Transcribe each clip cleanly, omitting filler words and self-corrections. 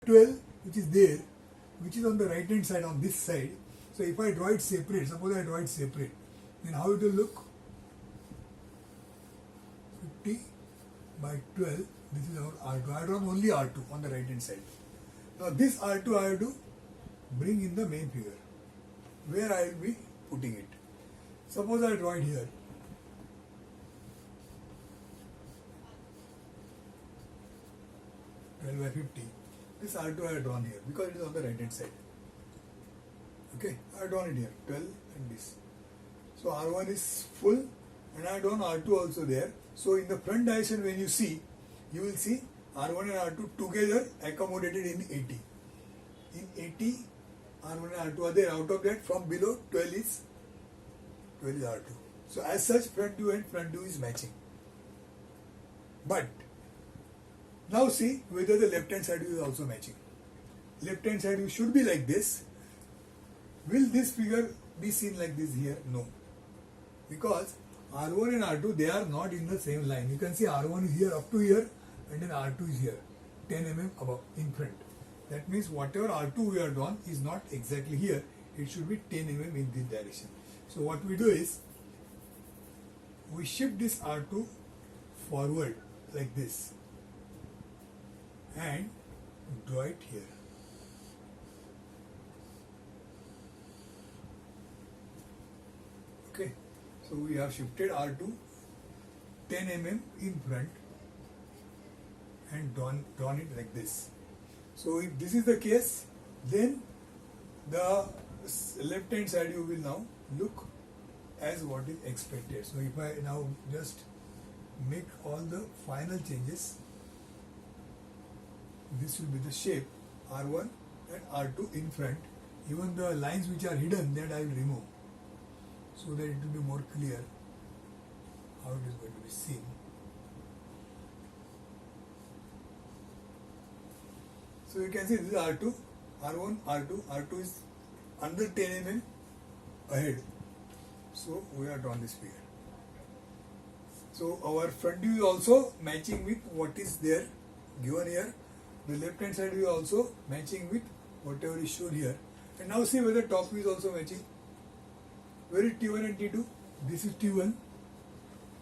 12 which is there, which is on the right hand side on this side. So if I draw it separate, suppose I draw it separate, then how it will look? 50 by 12, this is our R2. I draw only R2 on the right hand side. Now this R2 I have to bring in the main figure, where I will be putting it. Suppose I draw it here. By 50. This R2 I have drawn here because it is on the right hand side. Okay, I have drawn it here, 12 and this. So R1 is full and I have drawn R2 also there. So in the front direction when you see, you will see R1 and R2 together accommodated in 80. In 80, R1 and R2 are there. Out of that, from below 12 is R2. So as such, front view and front view is matching. But now see whether the left hand side view is also matching. Left hand side view should be like this. Will this figure be seen like this here? No. Because R1 and R2, they are not in the same line. You can see R1 is here up to here and then R2 is here, 10 mm above in front. That means whatever R2 we are drawn is not exactly here. It should be 10 mm in this direction. So what we do is, we shift this R2 forward like this and draw it here. Okay, so we have shifted R2 10 mm in front and drawn it like this. So if this is the case, then the left hand side you will now look as what is expected. So if I now just make all the final changes, this will be the shape R1 and R2 in front. Even the lines which are hidden, that I will remove, so that it will be more clear how it is going to be seen. So you can see this is R2, R1, R2. R2 is under 10 mm ahead. So we have drawn this figure. So our front view is also matching with what is there given here. The left hand side view also matching with whatever is shown here. And now see whether top view is also matching. Where is T1 and T2? This is T1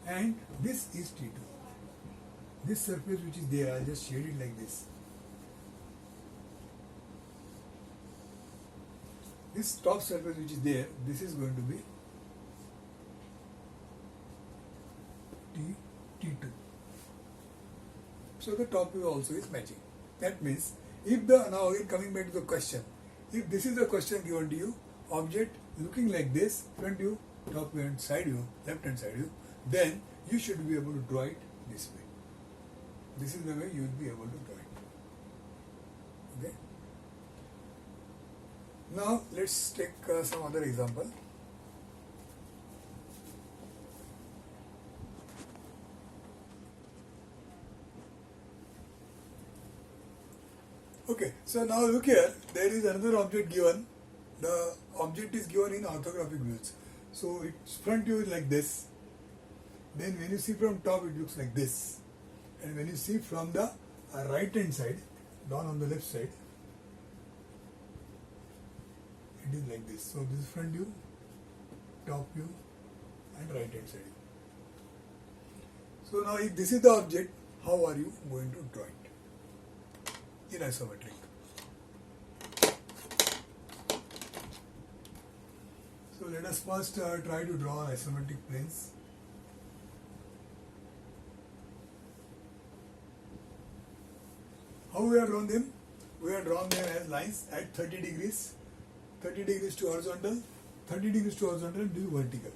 and this is T2. This surface which is there, I'll just shade it like this. This top surface which is there, this is going to be T2. So the top view also is matching. That means, if the, now again coming back to the question, if this is the question given to you, object looking like this, front view, top view and side view, left hand side view, then you should be able to draw it this way. This is the way you will be able to draw it. Okay. Now let's take some other example. Okay, so now look here, there is another object given. The object is given in orthographic views. So its front view is like this. Then when you see from top, it looks like this. And when you see from the right hand side, down on the left side, it is like this. So this is front view, top view and right hand side. So now if this is the object, how are you going to draw it in isometric? So let us first try to draw isometric planes. How we have drawn them? We have drawn them as lines at 30 degrees. 30 degrees to horizontal, 30 degrees to horizontal and this is vertical.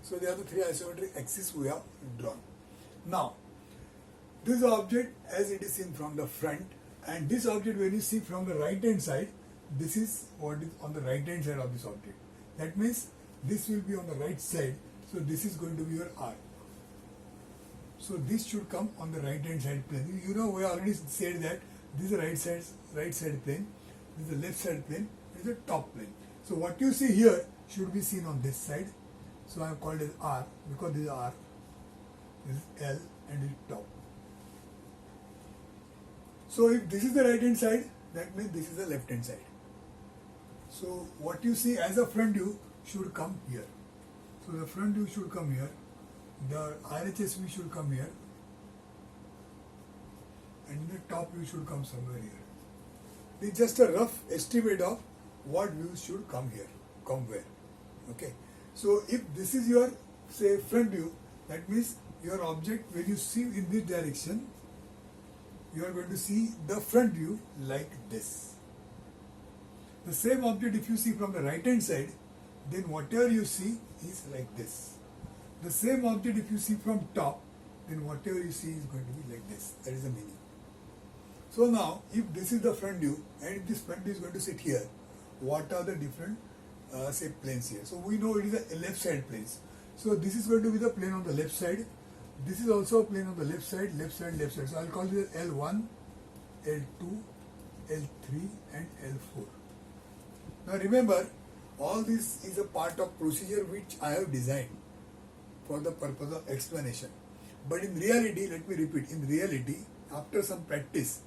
So they are the three isometric axes we have drawn. Now, this object as it is seen from the front, and this object when you see from the right hand side, this is what is on the right hand side of this object. That means this will be on the right side, so this is going to be your R. So this should come on the right hand side plane. You know, we already said that this is the right side plane, this is the left side plane, this is the top plane. So what you see here should be seen on this side. So I have called it R because this is R, this is L and this is top. So if this is the right hand side, that means this is the left hand side. So what you see as a front view should come here. So the front view should come here, the RHS view should come here, and the top view should come somewhere here. This is just a rough estimate of what views should come here, come where. Okay. So if this is your, say, front view, that means your object, when you see in this direction, you are going to see the front view like this. The same object if you see from the right hand side, then whatever you see is like this. The same object if you see from top, then whatever you see is going to be like this. That is the meaning. So now, if this is the front view and if this front view is going to sit here, what are the different say planes here? So we know it is a left side planes. So this is going to be the plane on the left side. This is also a plane on the left side, left side, left side. So I'll call it L1, L2, L3 and L4. Now remember, all this is a part of procedure which I have designed for the purpose of explanation. But in reality, let me repeat, in reality, after some practice,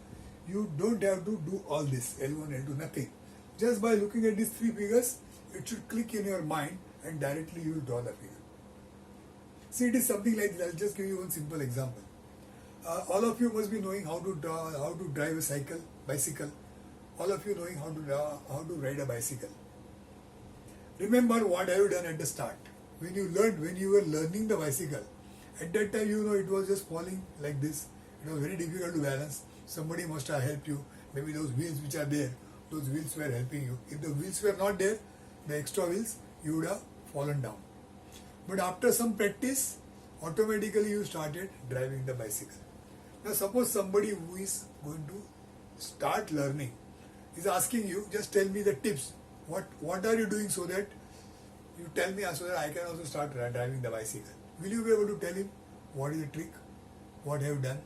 you don't have to do all this, L1, L2, nothing. Just by looking at these three figures, it should click in your mind and directly you will draw the figure. See, it is something like this. I'll just give you one simple example. All of you must be knowing how to drive a bicycle. All of you knowing how to ride a bicycle. Remember what have you done at the start? When you were learning the bicycle, at that time it was just falling like this. It was very difficult to balance. Somebody must have helped you. Maybe those wheels which are there, those wheels were helping you. If the wheels were not there, the extra wheels, you would have fallen down. But after some practice, automatically you started driving the bicycle. Now suppose somebody who is going to start learning is asking you, just tell me the tips. What are you doing so that you tell me so that I can also start driving the bicycle? Will you be able to tell him what is the trick? What have you done?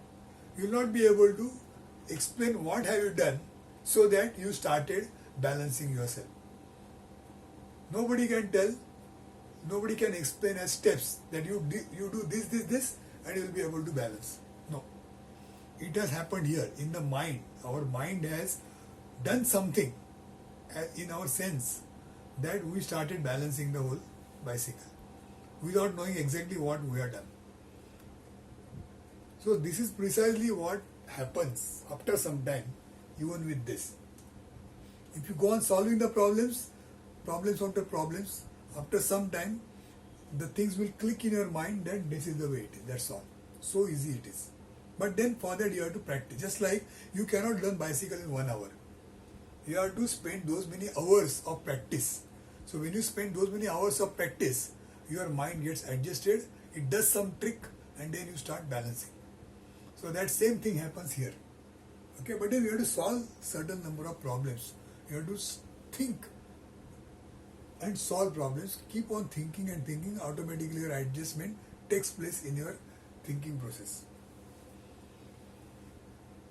You will not be able to explain what have you done so that you started balancing yourself. Nobody can tell, nobody can explain as steps that you do this and you will be able to balance. No. It has happened here in the mind. Our mind has done something in our sense that we started balancing the whole bicycle without knowing exactly what we have done. So this is precisely what happens after some time, even with this. If you go on solving the problems after problems, after some time, the things will click in your mind that this is the way it is. That's all. So easy it is. But then for that you have to practice. Just like you cannot learn bicycle in 1 hour. You have to spend those many hours of practice. So when you spend those many hours of practice, your mind gets adjusted, it does some trick, and then you start balancing. So that same thing happens here. Okay, but then you have to solve certain number of problems. You have to think and solve problems. Keep on thinking and thinking. Automatically your adjustment takes place in your thinking process.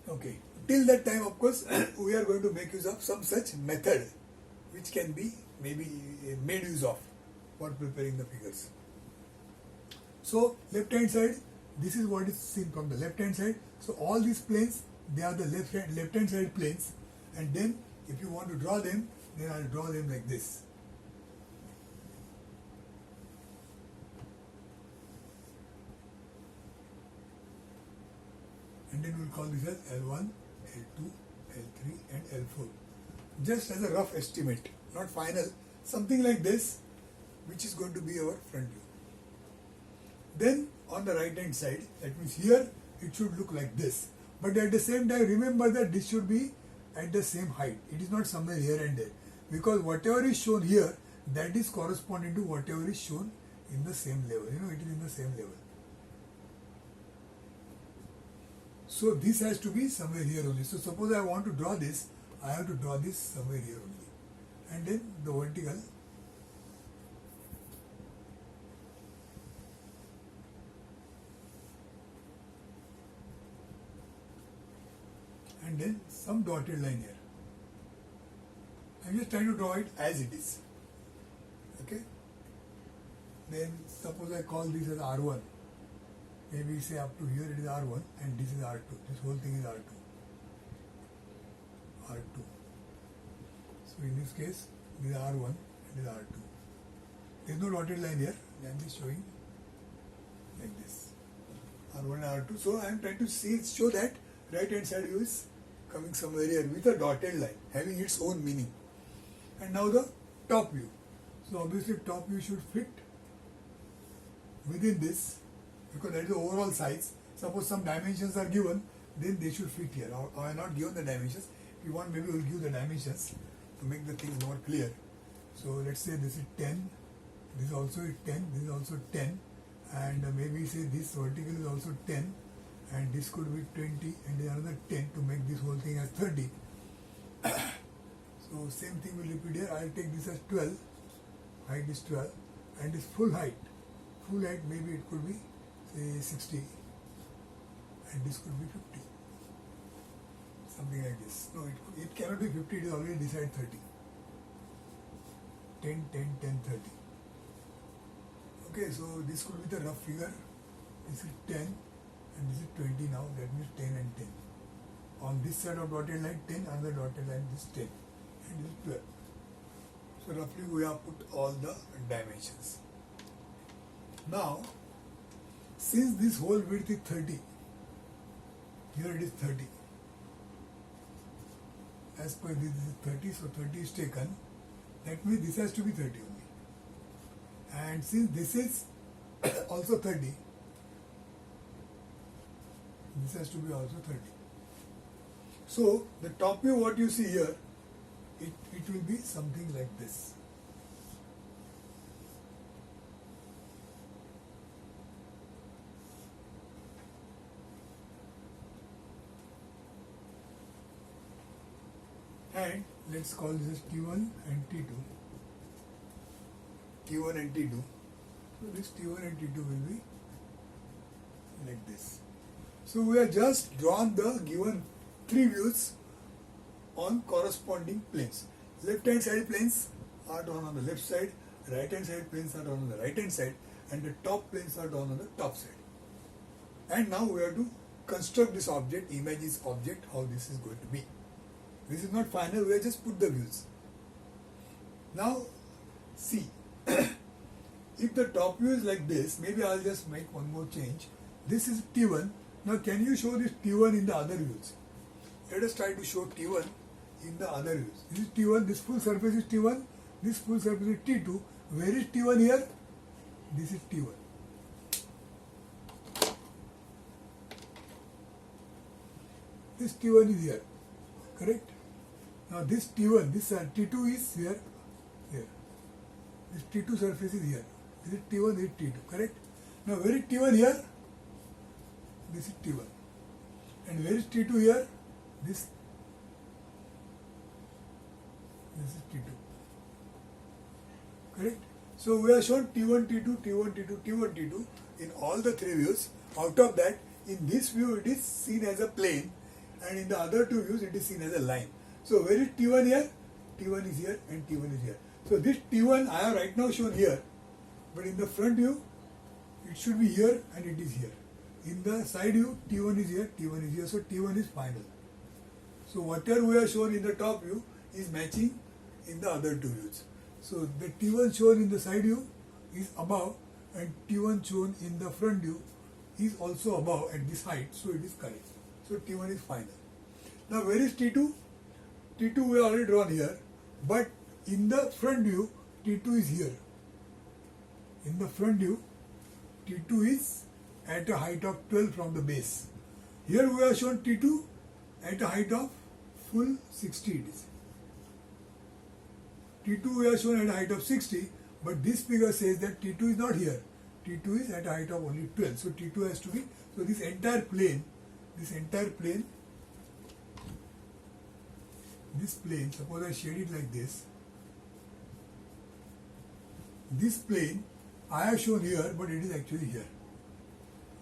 Okay. Till that time, of course, we are going to make use of some such method which can be maybe made use of for preparing the figures. So left hand side, this is what is seen from the left hand side. So all these planes, they are the left hand side planes, and then if you want to draw them, then I'll draw them like this. And then we'll call this as L1, L2, L3 and L4. Just as a rough estimate, not final, something like this, which is going to be our front view. Then on the right hand side, that means here it should look like this. But at the same time, remember that this should be at the same height. It is not somewhere here and there. Because whatever is shown here, that is corresponding to whatever is shown in the same level. It is in the same level. So this has to be somewhere here only. So suppose I want to draw this, I have to draw this somewhere here only. And then the vertical. And then some dotted line here. I'm just trying to draw it as it is. Okay. Then suppose I call this as R1. Maybe say up to here it is R1 and this is R2. This whole thing is R2. R2. So in this case, this is R1 and this is R2. There is no dotted line here. I am just showing like this. R1 and R2. So I am trying to show that right hand side view is coming somewhere here with a dotted line having its own meaning. And now the top view. So obviously top view should fit within this because that is the overall size. Suppose some dimensions are given, then they should fit here. Or I not given the dimensions. If you want, maybe we will give the dimensions to make the things more clear. So let's say this is 10, this is also 10, this is also 10, and maybe say this vertical is also 10, and this could be 20, and then another 10 to make this whole thing as 30. So same thing will repeat here. I will take this as 12, height is 12, and this full height maybe it could be say 60, and this could be 50, something like this. No, it cannot be 50, it is already decided 30. 10, 10, 10, 30. Okay, so this could be the rough figure. This is 10 and this is 20 now, that means 10 and 10. On this side of dotted line 10, another dotted line this 10 and this is 12. So roughly we have put all the dimensions. Now, since this whole width is 30, here it is 30. As per this is 30, so 30 is taken. That means this has to be 30 only. And since this is also 30, this has to be also 30. So the top view what you see here, it will be something like this. And let's call this T1 and T2. T1 and T2. So this T1 and T2 will be like this. So we have just drawn the given three views on corresponding planes. Left hand side planes are drawn on the left side, right hand side planes are drawn on the right hand side, and the top planes are drawn on the top side. And now we have to construct this object, image this object, how this is going to be. This is not final, we have just put the views. Now see, if the top view is like this, maybe I'll just make one more change. This is T1. Now can you show this T1 in the other views? Let us try to show T1 in the other views. This is T1, this full surface is T1, this full surface is T2. Where is T1 here? This is T1. This T1 is here, correct? Now this T1, this T2 is here. This T2 surface is here. This is T1, this is T2, correct? Now where is T1 here? This is T1. And where is T2 here? This is T2. Correct? So we have shown T1, T2, T1, T2, T1, T2 in all the three views. Out of that, in this view it is seen as a plane, and in the other two views it is seen as a line. So where is T1 here? T1 is here and T1 is here. So this T1 I have right now shown here, but in the front view it should be here and it is here. In the side view T1 is here, T1 is here, so T1 is final. So whatever we have shown in the top view is matching in the other two views. So the T1 shown in the side view is above, and T1 shown in the front view is also above at this height, so it is correct. So T1 is final. Now where is T2? T2 we have already drawn here, but in the front view T2 is here. In the front view T2 is at a height of 12 from the base. Here we have shown T2 at a height of full 60 it is. T2 we have shown at a height of 60, but this figure says that T2 is not here. T2 is at a height of only 12. So T2 has to be, so this entire plane, suppose I shade it like this. This plane I have shown here, but it is actually here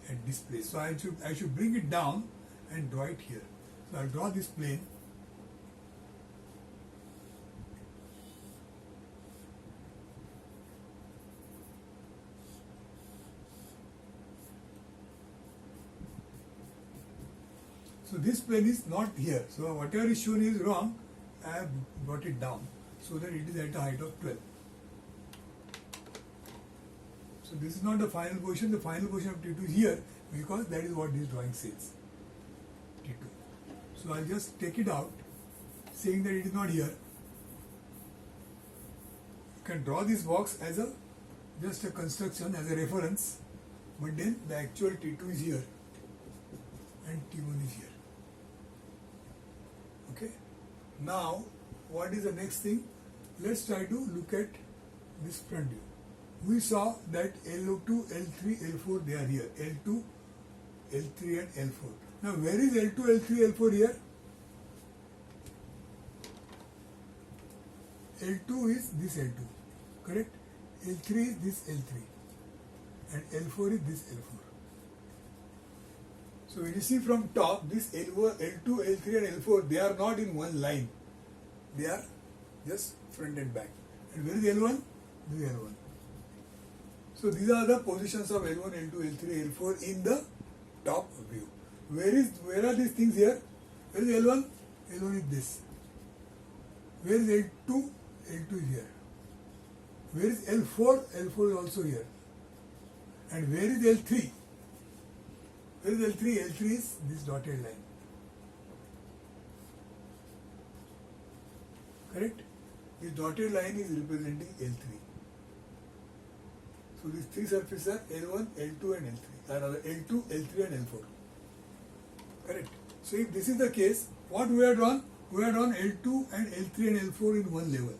at this place. So I should bring it down and draw it here. So I'll draw this plane. So this plane is not here. So whatever is shown is wrong. I have brought it down so that it is at a height of 12. So this is not the final position. The final position of T2 is here because that is what this drawing says. T2. So I'll just take it out, saying that it is not here. You can draw this box as a just a construction, as a reference, but then the actual T2 is here and T1 is here. Okay. Now, what is the next thing? Let's try to look at this front view. We saw that L2, L3, L4, they are here. L2, L3 and L4. Now, where is L2, L3, L4 here? L2 is this L2, correct? L3 is this L3 and L4 is this L4. So when you see from top, this L2, L3 and L4, they are not in one line. They are just front and back. And where is L1? This is L1. So these are the positions of L1, L2, L3, L4 in the top view. Where are these things here? Where is L1? L1 is this. Where is L2? L2 is here. Where is L4? L4 is also here. And where is L3? Where is L3? L3 is this dotted line. Correct? This dotted line is representing L3. So these three surfaces are L1, L2 and L3. L2, L3 and L4. Correct? So if this is the case, what we have drawn? We have drawn L2 and L3 and L4 in one level.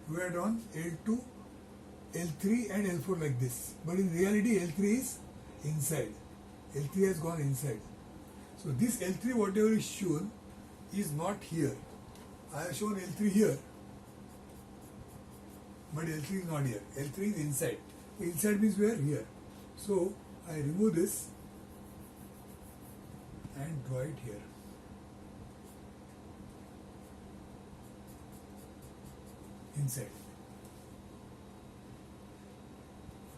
We have drawn L2, L3 and L4 like this. But in reality, L3 is inside. L3 has gone inside. So this L3, whatever is shown, is not here. I have shown L3 here, but L3 is not here. L3 is inside. Inside means where? Here. So I remove this and draw it here. Inside.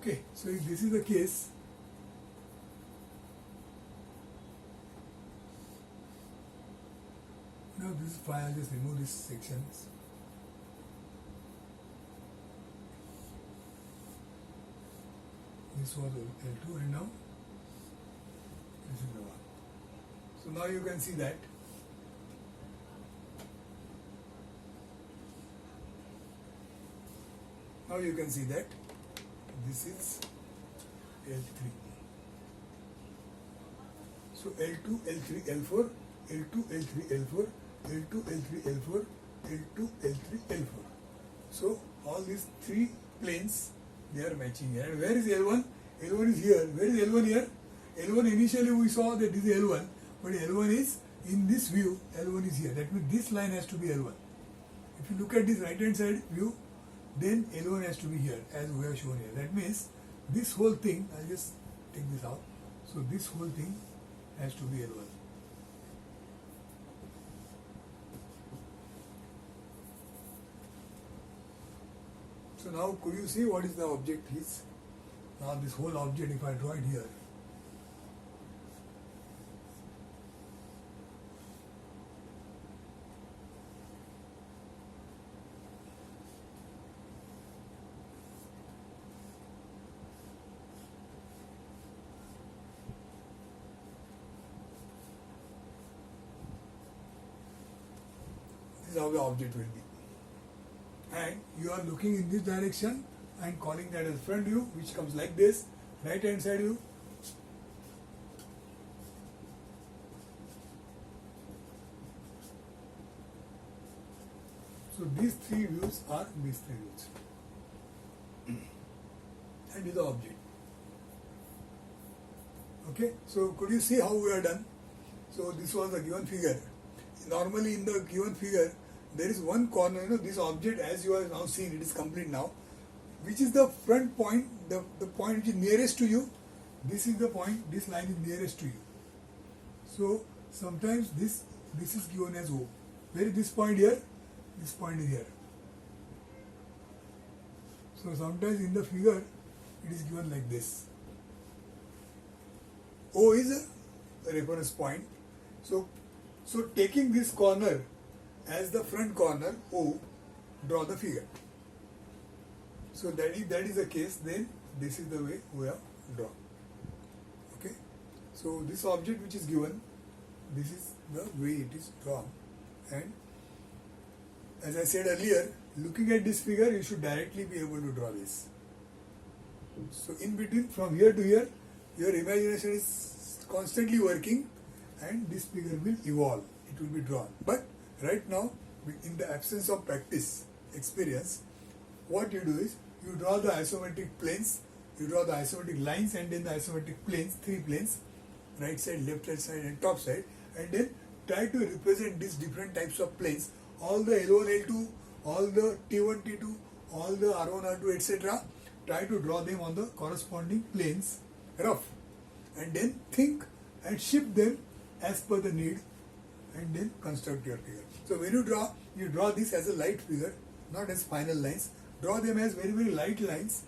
Okay, so if this is the case, now this is fine. I'll just remove these sections. This was L2 and now this is the one. So now you can see that this is L3. So L2, L3, L4, L2, L3, L4, L2, L3, L4, L2, L3, L4. So all these three planes, they are matching here. And where is L1? L1 is here. Where is L1 here? L1 initially we saw that this is L1, but L1 is in this view, L1 is here. That means this line has to be L1. If you look at this right hand side view, then L1 has to be here as we have shown here. That means this whole thing, I'll just take this out. So this whole thing has to be L1. So now could you see what is the object is? Now this whole object, if I draw it here, this is how the object will be. And you are looking in this direction and calling that as front view, which comes like this, right hand side view. So these three views are these three views. And this is the object. Okay, so could you see how we are done? So this was the given figure. Normally in the given figure, there is one corner, this object as you have now seen, it is complete now. Which is the front point, the point which is nearest to you. This is the point, this line is nearest to you. So sometimes this is given as O. Where is this point here? This point is here. So sometimes in the figure, it is given like this. O is a reference point. So taking this corner as the front corner O, draw the figure. So that is the case, then this is the way we have drawn. Okay. So this object which is given, this is the way it is drawn. And as I said earlier, looking at this figure, you should directly be able to draw this. So in between, from here to here, your imagination is constantly working and this figure will evolve, it will be drawn. But right now, in the absence of practice, experience, what you do is, you draw the isometric planes, you draw the isometric lines and then the isometric planes, 3 planes, right side, left hand side and top side, and then try to represent these different types of planes, all the L1, L2, all the T1, T2, all the R1, R2, etc. Try to draw them on the corresponding planes, rough, and then think and shift them as per the need, and then construct your figure. So when you draw this as a light figure, not as final lines. Draw them as very, very light lines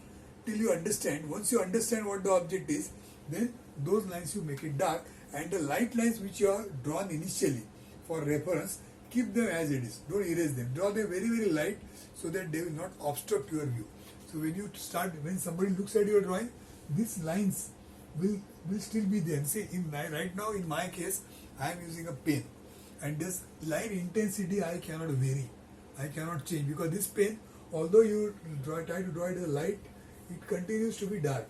till you understand. Once you understand what the object is, then those lines you make it dark, and the light lines which you are drawn initially for reference, keep them as it is. Don't erase them. Draw them very, very light so that they will not obstruct your view. So when somebody looks at your drawing, these lines will still be there. See, right now in my case, I am using a pen, and this line intensity I cannot vary. I cannot change, because this pen, although you try to draw it as a light, it continues to be dark.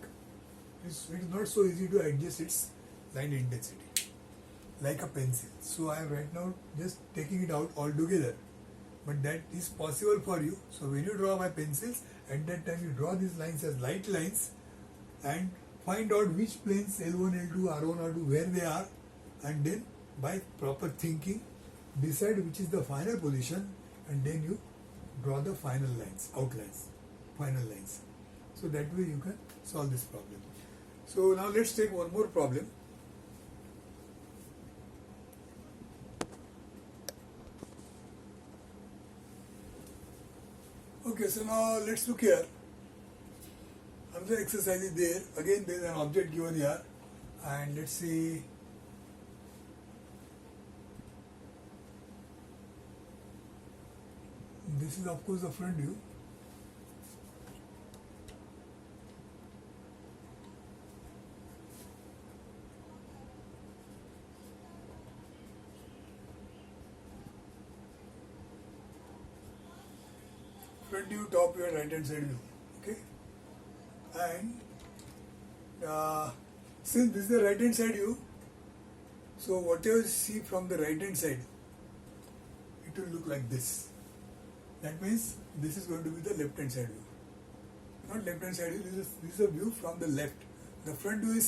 It is not so easy to adjust its line intensity like a pencil. So I am right now just taking it out altogether, but that is possible for you. So when you draw by pencils, at that time you draw these lines as light lines and find out which planes L1, L2, R1, R2, where they are, and then by proper thinking decide which is the final position, and then you draw the final lines, outlines, final lines. So that way you can solve this problem. So now let's take one more problem. Okay, so now let's look here. Another exercise is there. Again, there is an object given here, and let's see. This is of course the front view. Front view, top view and right hand side view. Okay. And since this is the right hand side view, so whatever you see from the right hand side, it will look like this. That means this is going to be the left hand side view. Not left hand side view, this is a view from the left. The front view is